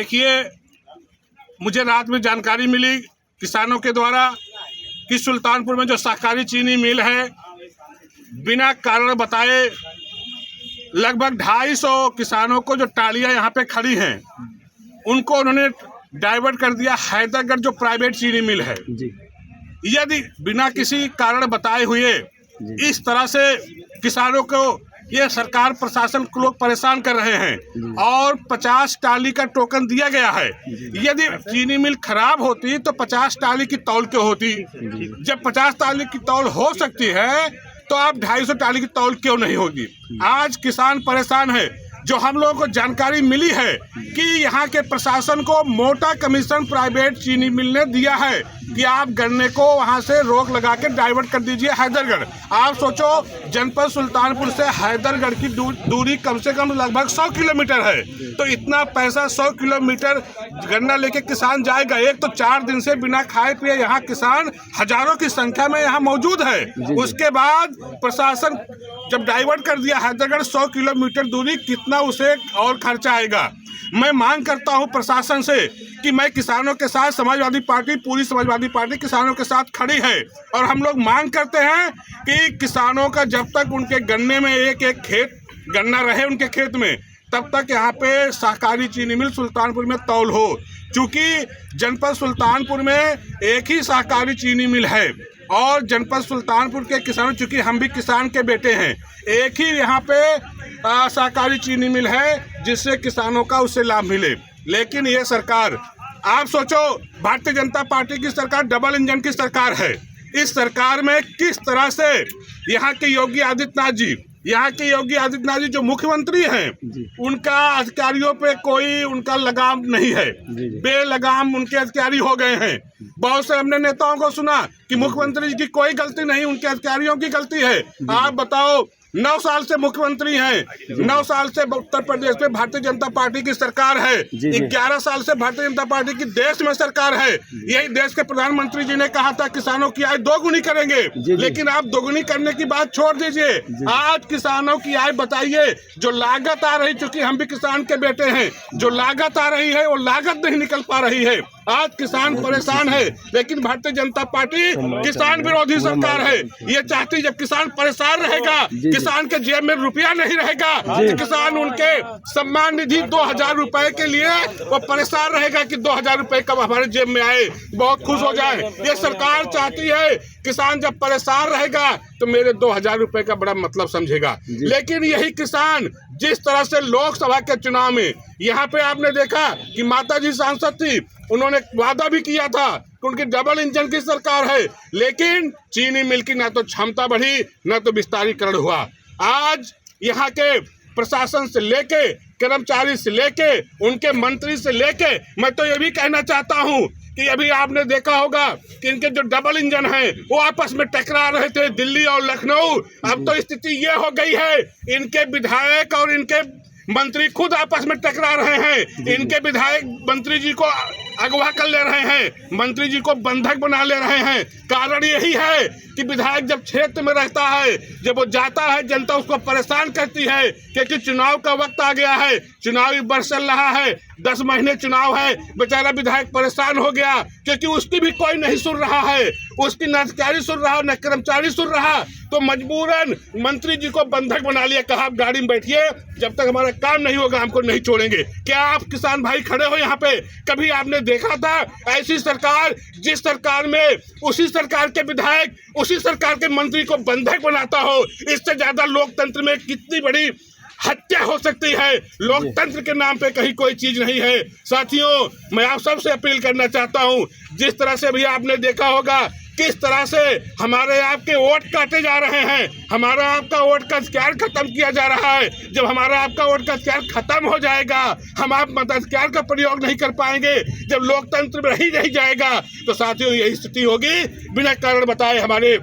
देखिए, मुझे रात में जानकारी मिली किसानों के द्वारा कि सुल्तानपुर में जो सहकारी चीनी मिल है, बिना कारण बताए लगभग 250 किसानों को जो टालियां यहाँ पे खड़ी हैं, उनको उन्होंने डाइवर्ट कर दिया हैदरगढ़ जो प्राइवेट चीनी मिल है जी। यदि बिना किसी कारण बताए हुए इस तरह से किसानों को ये सरकार प्रशासन को लोग परेशान कर रहे हैं और 50 टाली का टोकन दिया गया है। यदि चीनी मिल खराब होती तो 50 टाली की तौल क्यों होती? जब 50 टाली की तौल हो सकती है तो आप 250 टाली की तौल क्यों नहीं होगी? आज किसान परेशान है। जो हम लोगों को जानकारी मिली है कि यहाँ के प्रशासन को मोटा कमीशन प्राइवेट चीनी मिल ने दिया है कि आप गन्ने को वहाँ से रोक लगा के डाइवर्ट कर दीजिए हैदरगढ़। आप सोचो, जनपद सुल्तानपुर से हैदरगढ़ की दूरी कम से कम लगभग 100 किलोमीटर है। तो इतना पैसा 100 किलोमीटर गन्ना लेके किसान जाएगा। एक तो 4 दिन से बिना खाए पिए यहाँ किसान हजारों की संख्या में यहाँ मौजूद है। उसके बाद प्रशासन जब डाइवर्ट कर दिया हैदरगढ़ 100 किलोमीटर दूरी, कितना उसे और खर्चा आएगा? मैं मांग करता हूं प्रशासन से कि मैं किसानों के साथ, समाजवादी पार्टी, पूरी समाजवादी पार्टी किसानों के साथ खड़ी है और हम लोग मांग करते हैं कि किसानों का जब तक उनके गन्ने में एक एक खेत गन्ना रहे उनके खेत में, तब तक यहाँ पे सहकारी चीनी मिल सुल्तानपुर में तौल हो। चूँकि जनपद सुल्तानपुर में एक ही सहकारी चीनी मिल है और जनपद सुल्तानपुर के किसानों, चूँकि हम भी किसान के बेटे हैं, एक ही यहाँ पे सहकारी चीनी मिल है जिससे किसानों का उससे लाभ मिले। लेकिन ये सरकार, आप सोचो, भारतीय जनता पार्टी की सरकार डबल इंजन की सरकार है। इस सरकार में किस तरह से यहाँ के योगी आदित्यनाथ जी जो मुख्यमंत्री हैं, उनका अधिकारियों पे कोई उनका लगाम नहीं है, बेलगाम उनके अधिकारी हो गए हैं। बहुत से हमने नेताओं को सुना कि मुख्यमंत्री जी की कोई गलती नहीं, उनके अधिकारियों की गलती है। आप बताओ, 9 साल से मुख्यमंत्री हैं, 9 साल से उत्तर प्रदेश में भारतीय जनता पार्टी की सरकार है, 11 साल से भारतीय जनता पार्टी की देश में सरकार है। यही देश के प्रधानमंत्री जी ने कहा था किसानों की आय दोगुनी करेंगे, लेकिन आप दोगुनी करने की बात छोड़ दीजिए। आज किसानों की आय बताइए, जो लागत आ रही, चूंकि हम भी किसान के बेटे हैं, जो लागत आ रही है वो लागत नहीं निकल पा रही है। आज किसान परेशान है, लेकिन भारतीय जनता पार्टी किसान विरोधी सरकार है। ये चाहती, जब किसान परेशान रहेगा, किसान के जेब में रुपया नहीं रहेगा, कि किसान उनके सम्मान निधि 2000 रुपए के लिए वो परेशान रहेगा कि 2000 रुपए कब हमारे जेब में आए, बहुत खुश हो जाए। ये सरकार चाहती है किसान जब परेशान रहेगा तो मेरे 2000 रुपए का बड़ा मतलब समझेगा। लेकिन यही किसान जिस तरह से लोकसभा के चुनाव में यहाँ पे आपने देखा कि माताजी सांसद थी, उन्होंने वादा भी किया था कि उनकी डबल इंजन की सरकार है, लेकिन चीनी मिल की ना तो क्षमता बढ़ी न तो विस्तारीकरण हुआ। आज यहाँ के प्रशासन से लेके, कर्मचारी से लेके, उनके मंत्री से लेके, मैं तो ये भी कहना चाहता हूँ कि अभी आपने देखा होगा कि इनके जो डबल इंजन हैं वो आपस में टकरा रहे थे, दिल्ली और लखनऊ। अब तो स्थिति ये हो गई है, इनके विधायक और इनके मंत्री खुद आपस में टकरा रहे हैं। इनके विधायक मंत्री जी को अगवा कर ले रहे हैं, मंत्री जी को बंधक बना ले रहे हैं। कारण यही है कि विधायक जब क्षेत्र में रहता है, जब वो जाता है, जनता उसको परेशान करती है, क्योंकि चुनाव का वक्त आ गया है, चुनावी वर्ष चल रहा है, 10 महीने चुनाव है। बेचारा विधायक परेशान हो गया क्योंकि उसकी भी कोई नहीं सुन रहा है, उसकी न अधिकारी सुन रहा, न कर्मचारी सुन रहा, तो मजबूरन मंत्री जी को बंधक बना लिया, कहा आप गाड़ी में बैठिए, जब तक हमारा काम नहीं होगा हमको नहीं छोड़ेंगे। क्या आप किसान भाई खड़े हो यहाँ पे? कभी आपने देखा था ऐसी सरकार, जिस सरकार में उसी सरकार के विधायक उसी सरकार के मंत्री को बंधक बनाता हो? इससे ज्यादा लोकतंत्र में कितनी बड़ी हत्या हो सकती है। लोकतंत्र के नाम पे कहीं कोई चीज नहीं है। साथियों, मैं आप सबसे अपील करना चाहता हूं, जिस तरह से भी आपने देखा होगा किस तरह से हमारे आपके वोट काटे जा रहे हैं, हमारा आपका वोट का अधिकार खत्म किया जा रहा है। जब हमारा आपका वोट का अधिकार खत्म हो जाएगा, हम आप मताधिकार का प्रयोग नहीं कर पाएंगे, जब लोकतंत्र में ही नहीं जाएगा, तो साथियों यही स्थिति होगी। बिना कारण बताए हमारे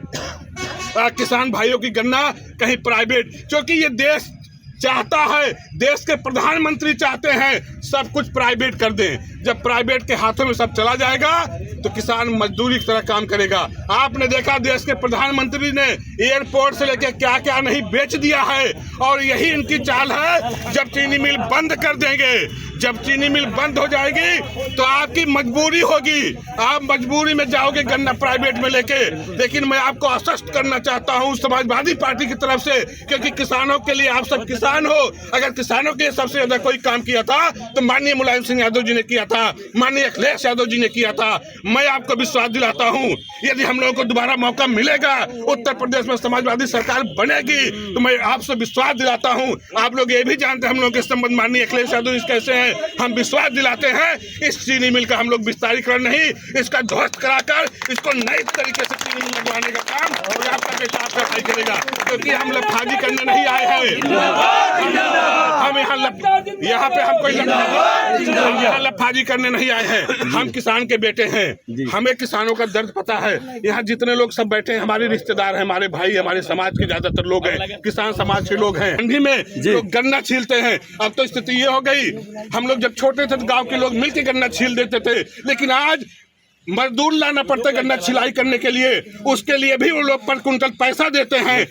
किसान भाइयों की गन्ना कहीं प्राइवेट, क्योंकि ये देश चाहता है, देश के प्रधानमंत्री चाहते हैं सब कुछ प्राइवेट कर दें। जब प्राइवेट के हाथों में सब चला जाएगा तो किसान मजदूरी की तरह काम करेगा। आपने देखा देश के प्रधानमंत्री ने एयरपोर्ट से लेकर क्या क्या नहीं बेच दिया है, और यही इनकी चाल है। जब चीनी मिल बंद कर देंगे, जब चीनी मिल बंद हो जाएगी तो आपकी मजबूरी होगी, आप मजबूरी में जाओगे गन्ना प्राइवेट में लेके। लेकिन मैं आपको आश्वस्त करना चाहता हूं समाजवादी पार्टी की तरफ से, क्योंकि किसानों के लिए आप सब किसान हो। अगर किसानों के लिए सबसे ज्यादा कोई काम किया था तो माननीय मुलायम सिंह यादव जी ने किया था, माननीय अखिलेश यादव जी ने किया था। मैं आपको विश्वास दिलाता हूं, यदि हम लोगों को दोबारा मौका मिलेगा, उत्तर प्रदेश में समाजवादी सरकार बनेगी, तो मैं आपसे विश्वास दिलाता हूं। आप लोग ये भी जानते हैं हम लोग के संबंध माननीय अखिलेश यादव जी कैसे हैं। हम विश्वास दिलाते हैं इस चीनी मिल का हम लोग विस्तारीकरण नहीं, इसका ध्वस्त कराकर इसको नए तरीके से चीनी मिल लगवाने का काम आपका बेटा आपका भाई करेगा, क्योंकि हम लफाजी करने नहीं आए हैं। हम यहाँ पे हम कोई लफाजी करने नहीं आए हैं। हम किसान के बेटे हैं, हमें किसानों का दर्द पता है। यहाँ जितने लोग सब बैठे हैं हमारे रिश्तेदार हैं, हमारे भाई, हमारे समाज के ज्यादातर लोग हैं, किसान समाज के लोग हैं। ठंडी में लोग गन्ना छीलते हैं। अब तो स्थिति ये हो गई, हम लोग जब छोटे थे तो गांव के लोग मिलकर गन्ना छील देते थे, लेकिन आज मजदूर लाना पड़ता है गन्ना छिलाई करने के लिए, उसके लिए भी वो लोग पर कुंटल पैसा देते हैं।